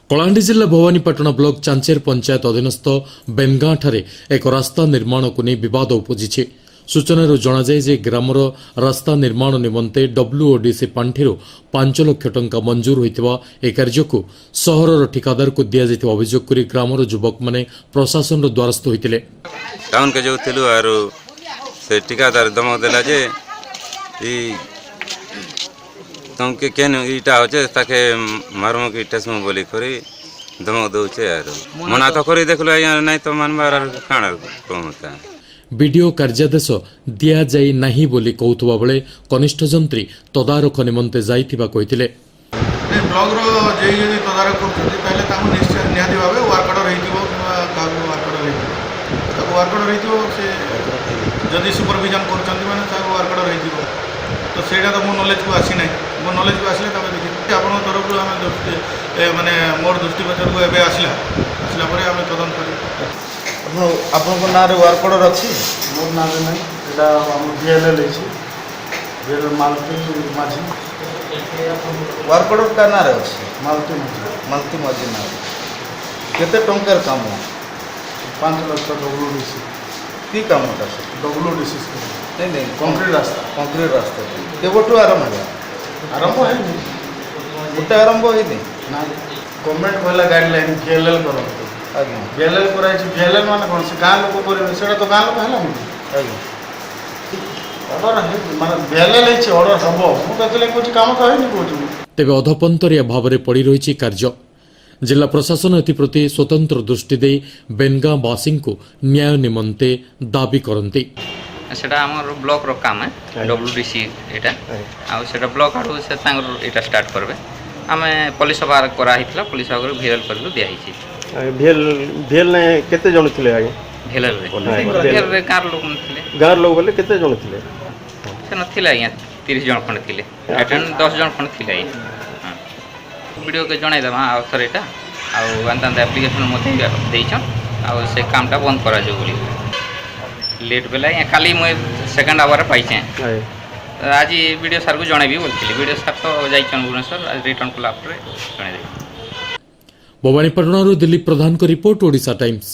कलाहांडी जिला भवानीपाटना ब्लॉक चांचेर पंचायत अधीनस्थ बेनगां ठारे एक रास्ता निर्माण को नहीं विवाद उपजी। सूचना जनाए जे ग्रामर रास्ता निर्माण निमंते WODC पांठिर 5 लाख टंका मंजूर होता ए कार्य को सहरर ठिकादार को दि जाइथिबा अभियोग करी ग्रामर युवक माने प्रशासन द्वारस्थ होइतिले। टाउन के जो थिलु आरो से ठिकादार दमक देला जे ई तमके केन इटा होचे ताके मारमो की टेस्मो बोली करी दमक दउचे आरो मना तो करी देखलो नहीं तो मनबार खाना कोमता वीडियो कार्यादेश दि जाई नाही बोली कहउतबा बेले कनिष्ठ जंत्री तदारख निमंते जाइथिबा कहितिले। ब्लॉक रो जे यदि तदारख करथि ताले ताहु निश्चय निहाती भाबे work order रहिथिबो Kago work order रहिथिबो ताको वर्क ऑर्डर रहिथिबो से जदि सुपरविजन करचंती माने ताको वर्क ऑर्डर रहिथिबो तो सेटा तो मो नॉलेज को आसी नै मो नॉलेज को आसले तबे देखि आपन तरफ रो हम माने मोर दृष्टिगोचर को एबे आसला परे हम तदन करी आपन नाँ वर्क ऑर्डर अच्छी मोर नाँ नहीं एटा हम VLL VLL मालती माझी वर्क ऑर्डर का नाँ अच्छी मालती माझी ना केते टंकर काम 5 लाख WDC की काम होता WDC नहीं कंक्रीट रास्ता केवटू आरंभ है गोटे आरंभ होनी ना गवर्नमेंट कहला गाइडलाइन VLL कर VLL कर VLL मान कौन से गाँव लोक कर तो गाँव लोक है ऑर्डर मान VLL ऑर्डर हम मुझे कौन काम तो है कौन तेबे अधपंतरिया भाव में पड़ रही कार्य। जिला प्रशासन एप्रति स्वतंत्र दृष्टि दे बेनगां वासी को न्याय निमंते दाबी करती। सेटा हमर ब्लॉक रो काम है WDC एटा आ सेटा ब्लॉक आडू से तांगर एटा स्टार्ट करबे हमें पुलिस बार करा हितला पुलिस आगर VLL कर दिया हिची VL ने केते जण थिले आगे VLL रे गार लोग बोले केते जण थिले से नथिला या 30 जण खंड थिले अटेंड 10 जण खंड थिले वीडियो के जणाई दमा अथॉरिटी आ अंत एप्लीकेशन मते देइछन आ से कामटा बंद करा जो बोली लेट बेला या खाली मुझे सेकेंड आवर पाइछे आज वीडियो सर को जणेबी बोलथिले वीडियो सर तो जाइछन भुवनेश्वर आज रिटर्न कला आफ्टर जणे दे। भवानीपाटना दिलीप प्रधान को रिपोर्ट ओडिशा टाइम्स।